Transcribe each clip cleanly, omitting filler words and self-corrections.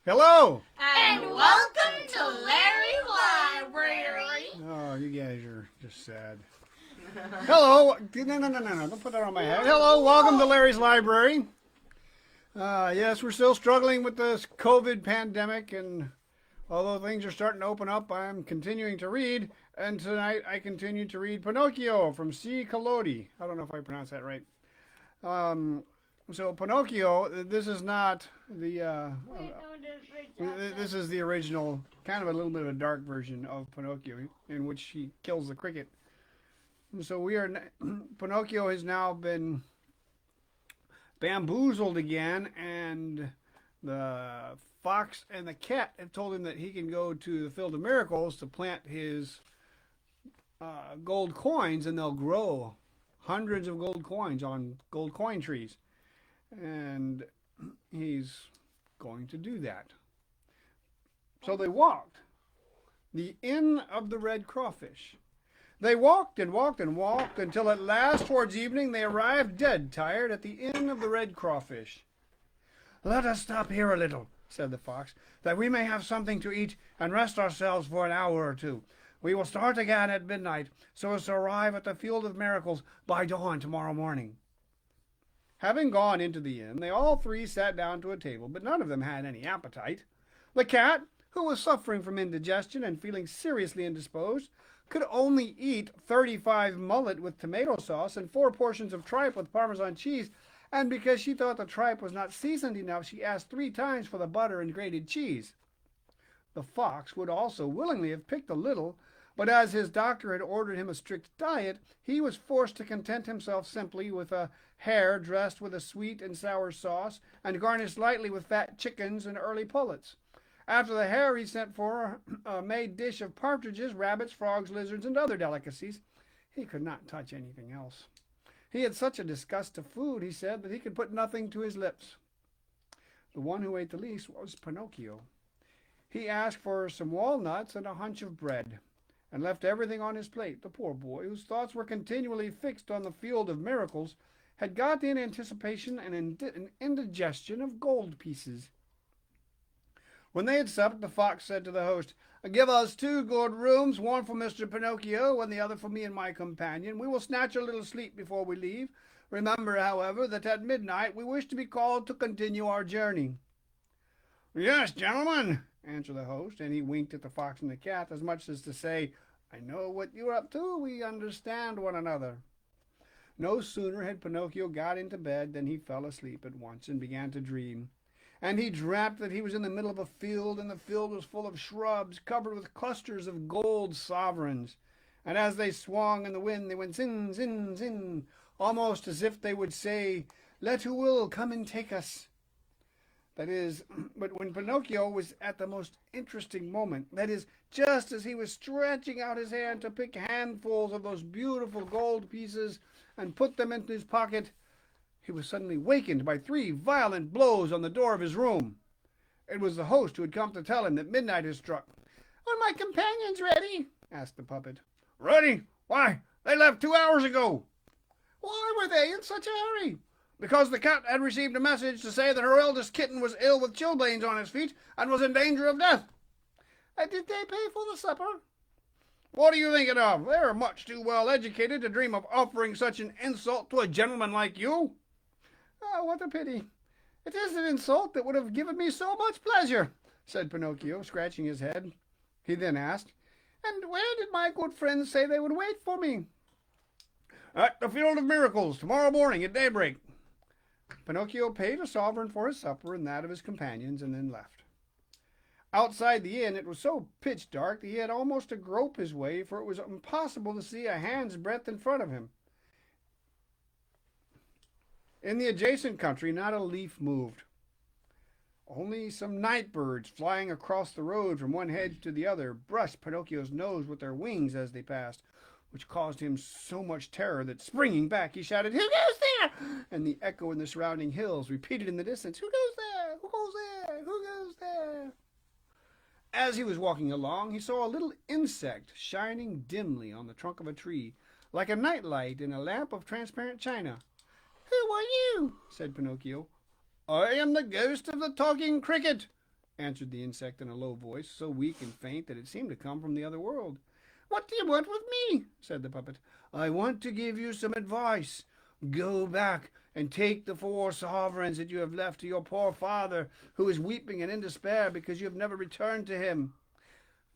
Hello! And welcome to Larry's Library. Oh, you guys are just sad. Hello! No, don't put that on my head. Hello, welcome to Larry's Library. Yes, we're still struggling with this COVID pandemic, and although things are starting to open up, I'm continuing to read, and tonight I continue to read Pinocchio from C. Collodi. I don't know if I pronounced that right. So Pinocchio, this is not the... this is the original, kind of a little bit of a dark version of Pinocchio, in which he kills the cricket. And so Pinocchio has now been bamboozled again, and the fox and the cat have told him that he can go to the Field of Miracles to plant his gold coins, and they'll grow hundreds of gold coins on gold coin trees. And he's going to do that. So they walked. The Inn of the Red Crawfish. They walked and walked and walked until at last, towards evening, they arrived dead tired at the Inn of the Red Crawfish. "Let us stop here a little," said the fox, "that we may have something to eat and rest ourselves for an hour or two. We will start again at midnight, so as to arrive at the Field of Miracles by dawn tomorrow morning." Having gone into the inn, they all three sat down to a table, but none of them had any appetite. The cat, who was suffering from indigestion and feeling seriously indisposed, could only eat 35 mullet with tomato sauce and 4 portions of tripe with Parmesan cheese, and because she thought the tripe was not seasoned enough, she asked 3 times for the butter and grated cheese. The fox would also willingly have picked a little, but as his doctor had ordered him a strict diet, he was forced to content himself simply with a hare dressed with a sweet and sour sauce and garnished lightly with fat chickens and early pullets. After the hare, he sent for a made dish of partridges, rabbits, frogs, lizards, and other delicacies. He could not touch anything else. He had such a disgust of food, he said, that he could put nothing to his lips. The one who ate the least was Pinocchio. He asked for some walnuts and a hunch of bread, and left everything on his plate. The poor boy, whose thoughts were continually fixed on the Field of Miracles, had got in anticipation and an indigestion of gold pieces. When they had supped, the fox said to the host, "Give us 2 good rooms, one for Mr. Pinocchio and the other for me and my companion. We will snatch a little sleep before we leave. Remember, however, that at midnight we wish to be called to continue our journey." "Yes, gentlemen," answered the host, and he winked at the fox and the cat, as much as to say, "I know what you're up to. We understand one another." No sooner had Pinocchio got into bed than he fell asleep at once and began to dream. And he dreamt that he was in the middle of a field, and the field was full of shrubs covered with clusters of gold sovereigns. And as they swung in the wind, they went zin, zin, zin, almost as if they would say, "Let who will come and take us." That is, but when Pinocchio was at the most interesting moment, that is, just as he was stretching out his hand to pick handfuls of those beautiful gold pieces and put them into his pocket, he was suddenly wakened by 3 violent blows on the door of his room. It was the host who had come to tell him that midnight had struck. "Are my companions ready?" asked the puppet. "Ready? Why, they left 2 hours ago." "Why were they in such a hurry?" "Because the cat had received a message to say that her eldest kitten was ill with chilblains on his feet and was in danger of death." "And did they pay for the supper?" "What are you thinking of? They are much too well educated to dream of offering such an insult to a gentleman like you." "Oh, what a pity. It is an insult that would have given me so much pleasure," said Pinocchio, scratching his head. He then asked, "And where did my good friends say they would wait for me?" "At the Field of Miracles, tomorrow morning at daybreak." Pinocchio paid a sovereign for his supper and that of his companions, and then left. Outside the inn it was so pitch dark that he had almost to grope his way, for it was impossible to see a hand's breadth in front of him. In the adjacent country not a leaf moved. Only some night birds flying across the road from one hedge to the other brushed Pinocchio's nose with their wings as they passed, which caused him so much terror that, springing back, he shouted, "Who goes there?" And the echo in the surrounding hills repeated in the distance, "Who goes there? Who goes there? Who goes there?" As he was walking along, he saw a little insect shining dimly on the trunk of a tree, like a night light in a lamp of transparent china. "Who are you?" said Pinocchio. "I am the ghost of the talking cricket," answered the insect in a low voice, so weak and faint that it seemed to come from the other world. "What do you want with me?" said the puppet. "I want to give you some advice. Go back and take the 4 sovereigns that you have left to your poor father, who is weeping and in despair because you have never returned to him.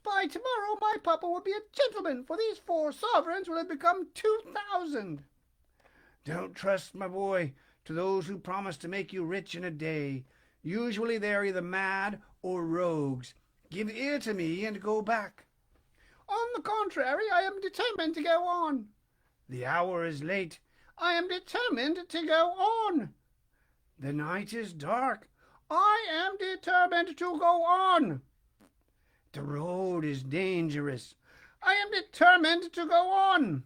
By tomorrow my papa will be a gentleman, for these 4 sovereigns will have become 2,000. Don't trust, my boy, to those who promise to make you rich in a day. Usually they are either mad or rogues. Give ear to me and go back." "On the contrary, I am determined to go on." "The hour is late." "I am determined to go on." "The night is dark." "I am determined to go on." "The road is dangerous." "I am determined to go on."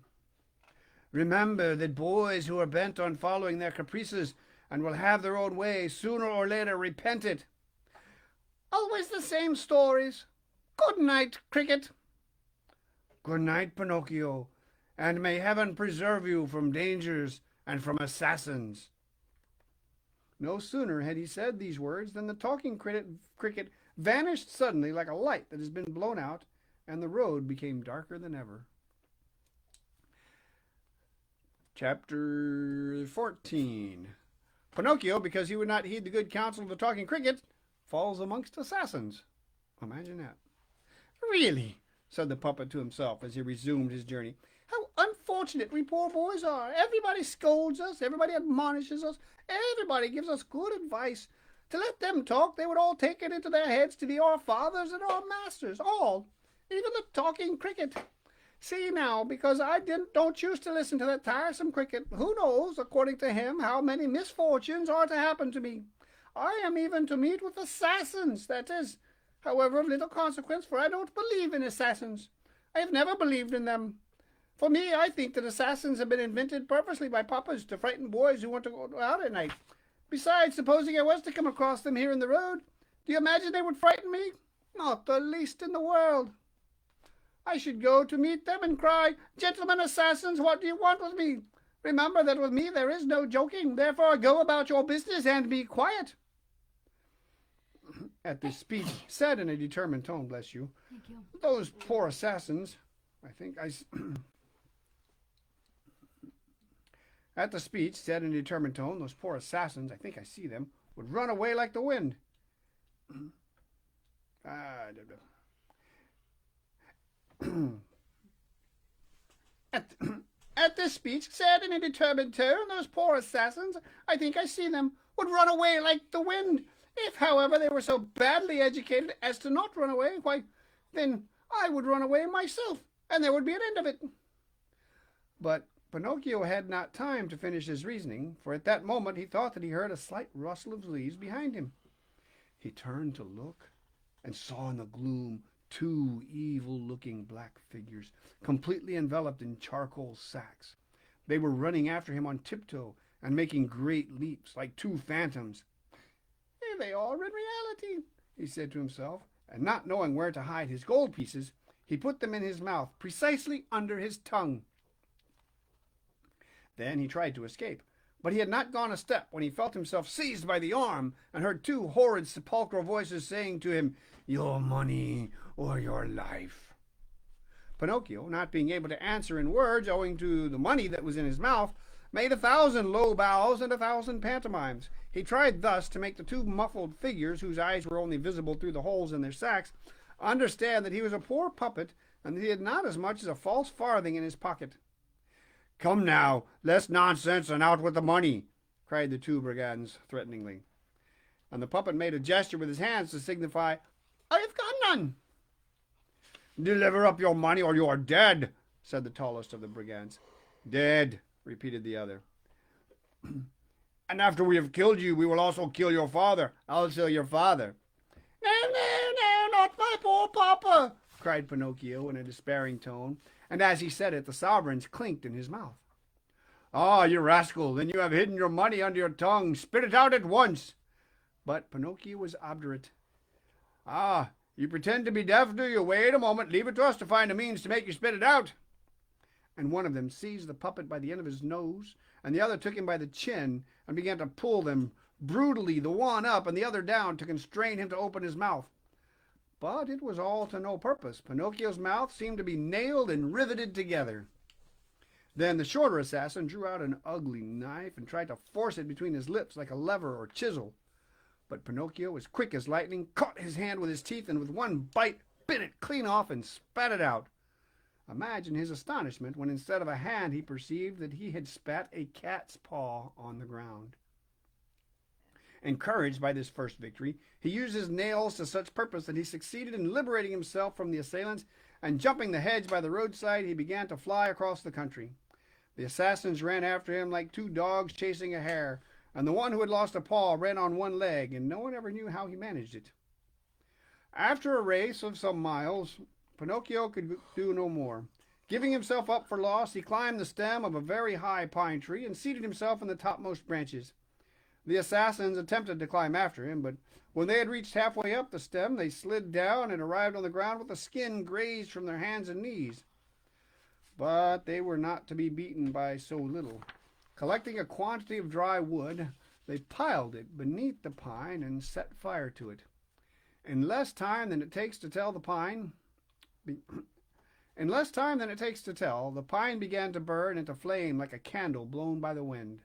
Remember that boys who are bent on following their caprices and will have their own way sooner or later repent it. Always the same stories. Good night, Cricket. Good night, Pinocchio, and may heaven preserve you from dangers and from assassins. No sooner had he said these words than the talking cricket vanished suddenly like a light that has been blown out, and the road became darker than ever. Chapter 14. Pinocchio, because he would not heed the good counsel of the talking cricket, falls amongst assassins. Imagine that. "Really," said the puppet to himself as he resumed his journey, "how unfortunate we poor boys are. Everybody scolds us, everybody admonishes us, everybody gives us good advice. To let them talk, they would all take it into their heads to be our fathers and our masters, all, even the talking cricket. See now, because I don't choose to listen to that tiresome cricket, who knows, according to him, how many misfortunes are to happen to me. I am even to meet with assassins. That is, however, of little consequence, for I don't believe in assassins. I have never believed in them. For me, I think that assassins have been invented purposely by papas to frighten boys who want to go out at night. Besides, supposing I was to come across them here in the road, do you imagine they would frighten me? Not the least in the world. I should go to meet them and cry, 'Gentlemen assassins, what do you want with me?' Remember that with me there is no joking. Therefore go about your business and be quiet." At this speech, said in a determined tone, bless you, Thank you. those poor assassins, At the speech, said in a determined tone, those poor assassins, I think I see them, would run away like the wind. At this speech, said in a determined tone, those poor assassins, I think I see them, would run away like the wind. If, however, they were so badly educated as to not run away, why, then I would run away myself, and there would be an end of it. But Pinocchio had not time to finish his reasoning, for at that moment he thought that he heard a slight rustle of leaves behind him. He turned to look, and saw in the gloom 2 evil-looking black figures, completely enveloped in charcoal sacks. They were running after him on tiptoe and making great leaps, like 2 phantoms. "Here they are in reality," he said to himself, and not knowing where to hide his gold pieces, he put them in his mouth, precisely under his tongue. Then he tried to escape, but he had not gone a step when he felt himself seized by the arm and heard 2 horrid sepulchral voices saying to him, "Your money or your life." Pinocchio, not being able to answer in words owing to the money that was in his mouth, made 1,000 low bows and 1,000 pantomimes. He tried thus to make the 2 muffled figures, whose eyes were only visible through the holes in their sacks, understand that he was a poor puppet and that he had not as much as a false farthing in his pocket. "Come now, less nonsense and out with the money," cried the 2 brigands threateningly. And the puppet made a gesture with his hands to signify, "I have got none." "Deliver up your money or you are dead," said the tallest of the brigands. "Dead," repeated the other. "And after we have killed you, we will also kill your father." "Also your father." "No, no, no, not my poor papa," cried Pinocchio in a despairing tone, and as he said it, the sovereigns clinked in his mouth. "Ah, you rascal, then you have hidden your money under your tongue. Spit it out at once." But Pinocchio was obdurate. "Ah, you pretend to be deaf, do you? Wait a moment. Leave it to us to find a means to make you spit it out." And one of them seized the puppet by the end of his nose, and the other took him by the chin and began to pull them brutally the one up and the other down to constrain him to open his mouth. But it was all to no purpose. Pinocchio's mouth seemed to be nailed and riveted together. Then the shorter assassin drew out an ugly knife and tried to force it between his lips like a lever or chisel. But Pinocchio, as quick as lightning, caught his hand with his teeth and with one bite bit it clean off and spat it out. Imagine his astonishment when instead of a hand he perceived that he had spat a cat's paw on the ground. Encouraged by this first victory, he used his nails to such purpose that he succeeded in liberating himself from the assailants, and jumping the hedge by the roadside, he began to fly across the country. The assassins ran after him like two dogs chasing a hare, and the one who had lost a paw ran on one leg, and no one ever knew how he managed it. After a race of some miles, Pinocchio could do no more. Giving himself up for lost, he climbed the stem of a very high pine tree and seated himself in the topmost branches. The assassins attempted to climb after him, but when they had reached halfway up the stem, they slid down and arrived on the ground with the skin grazed from their hands and knees. But they were not to be beaten by so little. Collecting a quantity of dry wood, they piled it beneath the pine and set fire to it. In less time than it takes to tell, the pine began to burn and to flame like a candle blown by the wind.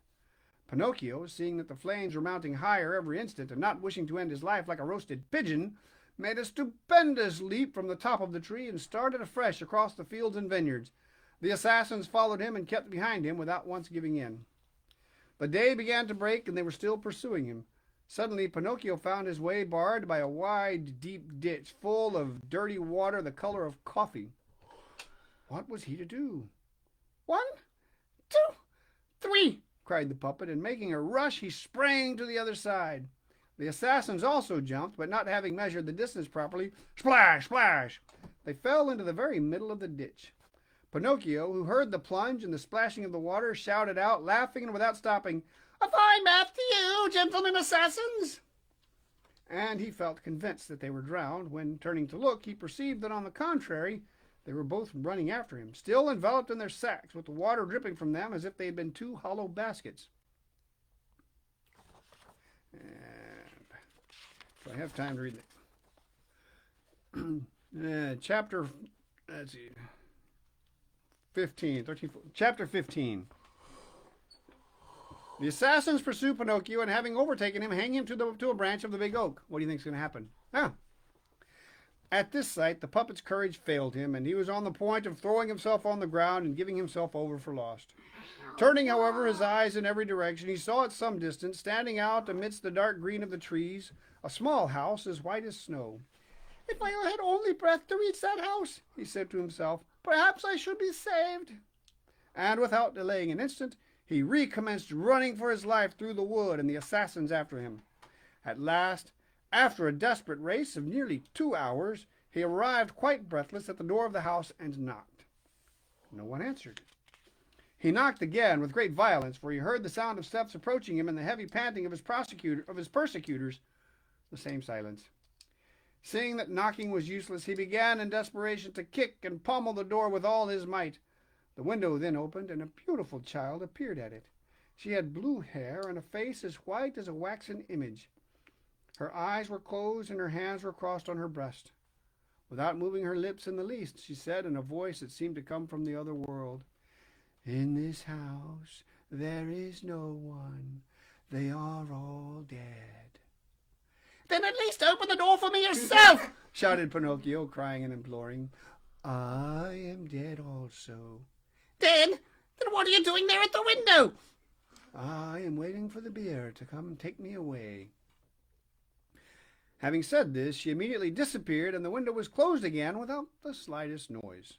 Pinocchio, seeing that the flames were mounting higher every instant, and not wishing to end his life like a roasted pigeon, made a stupendous leap from the top of the tree and started afresh across the fields and vineyards. The assassins followed him and kept behind him without once giving in. The day began to break, and they were still pursuing him. Suddenly Pinocchio found his way barred by a wide, deep ditch full of dirty water the color of coffee. What was he to do? 1, 2, 3, cried the puppet, and making a rush, he sprang to the other side. The assassins also jumped, but not having measured the distance properly, splash, splash! They fell into the very middle of the ditch. Pinocchio, who heard the plunge and the splashing of the water, shouted out, laughing and without stopping, "A fine bath to you, gentlemen assassins!" And he felt convinced that they were drowned, when, turning to look, he perceived that, on the contrary, they were both running after him, still enveloped in their sacks, with the water dripping from them as if they had been two hollow baskets. And if I have time to read it. Chapter 15. The assassins pursue Pinocchio, and having overtaken him, hang him to a branch of the big oak. What do you think is going to happen? At this sight, the puppet's courage failed him, and he was on the point of throwing himself on the ground and giving himself over for lost. Turning, however, his eyes in every direction, he saw at some distance, standing out amidst the dark green of the trees, a small house as white as snow. "If I had only breath to reach that house," he said to himself, "perhaps I should be saved." And without delaying an instant, he recommenced running for his life through the wood, and the assassins after him. At last, after a desperate race of nearly 2 hours, he arrived quite breathless at the door of the house and knocked. No one answered. He knocked again with great violence, for he heard the sound of steps approaching him and the heavy panting of his persecutors. The same silence. Seeing that knocking was useless, he began in desperation to kick and pommel the door with all his might. The window then opened, and a beautiful child appeared at it. She had blue hair and a face as white as a waxen image. Her eyes were closed and her hands were crossed on her breast. Without moving her lips in the least, she said in a voice that seemed to come from the other world, "In this house there is no one. They are all dead." "Then at least open the door for me yourself!" shouted Pinocchio, crying and imploring. "I am dead also." Then what are you doing there at the window?" "I am waiting for the bear to come and take me away." Having said this, she immediately disappeared, and the window was closed again without the slightest noise.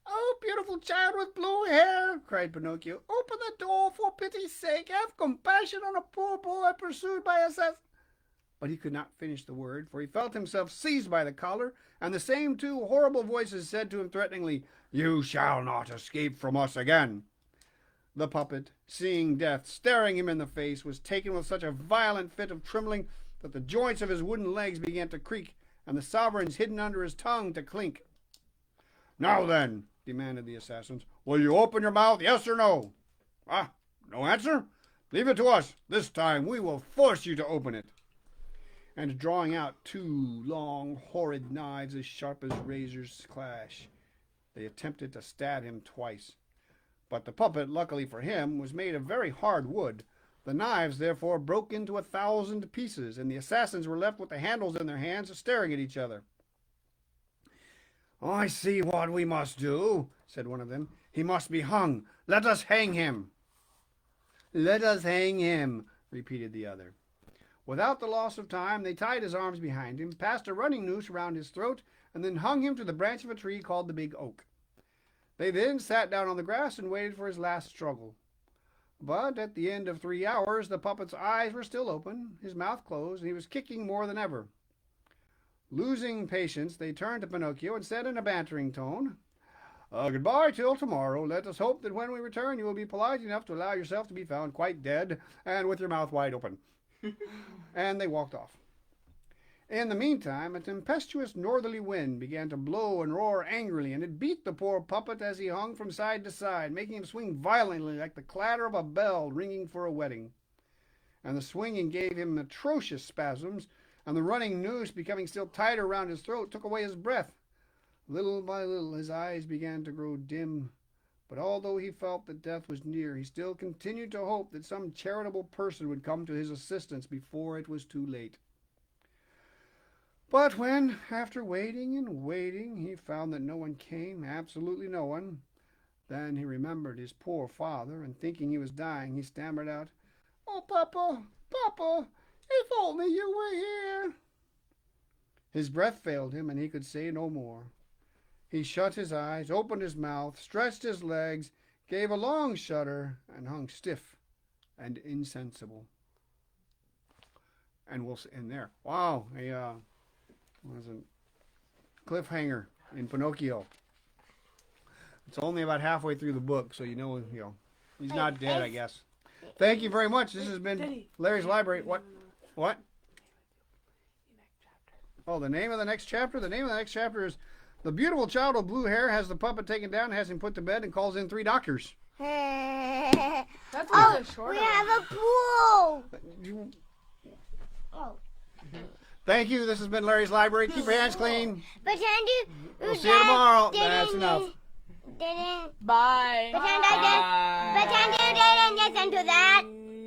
"Oh, beautiful child with blue hair!" cried Pinocchio. "Open the door, for pity's sake! Have compassion on a poor boy pursued by assassins." But he could not finish the word, for he felt himself seized by the collar, and the same two horrible voices said to him threateningly, "You shall not escape from us again." The puppet, seeing death staring him in the face, was taken with such a violent fit of trembling that the joints of his wooden legs began to creak, and the sovereigns hidden under his tongue to clink. "Now then," demanded the assassins, "will you open your mouth, yes or no?" "No answer? Leave it to us. This time we will force you to open it. And drawing out 2 long, horrid knives as sharp as razors clash, they attempted to stab him twice. But the puppet, luckily for him, was made of very hard wood. The knives, therefore, broke into 1,000 pieces, and the assassins were left with the handles in their hands, staring at each other. "I see what we must do," said one of them. "He must be hung. Let us hang him." "Let us hang him," repeated the other. Without the loss of time, they tied his arms behind him, passed a running noose around his throat, and then hung him to the branch of a tree called the Big Oak. They then sat down on the grass and waited for his last struggle. But at the end of 3 hours, the puppet's eyes were still open, his mouth closed, and he was kicking more than ever. Losing patience, they turned to Pinocchio and said in a bantering tone, "Goodbye till tomorrow. Let us hope that when we return you will be polite enough to allow yourself to be found quite dead and with your mouth wide open." And they walked off. In the meantime, a tempestuous northerly wind began to blow and roar angrily, and it beat the poor puppet as he hung from side to side, making him swing violently like the clatter of a bell ringing for a wedding. And the swinging gave him atrocious spasms, and the running noose, becoming still tighter round his throat, took away his breath. Little by little his eyes began to grow dim, but although he felt that death was near, he still continued to hope that some charitable person would come to his assistance before it was too late. But when, after waiting and waiting, he found that no one came, absolutely no one, then he remembered his poor father, and thinking he was dying, he stammered out, "Oh, Papa, Papa, if only you were here." His breath failed him, and he could say no more. He shut his eyes, opened his mouth, stretched his legs, gave a long shudder, and hung stiff and insensible. And we'll end there. Wow, was a cliffhanger in Pinocchio. It's only about halfway through the book, so you know he's not dead, I guess. Thank you very much. This has been Larry's Library. What? What? Oh, the name of the next chapter? The name of the next chapter is "The beautiful child with blue hair has the puppet taken down, has him put to bed, and calls in 3 doctors." That's really short. We have a pool. Oh. Thank you. This has been Larry's Library. Keep your hands clean. We'll see you tomorrow. That's enough. Bye. Pretend I didn't listen to that.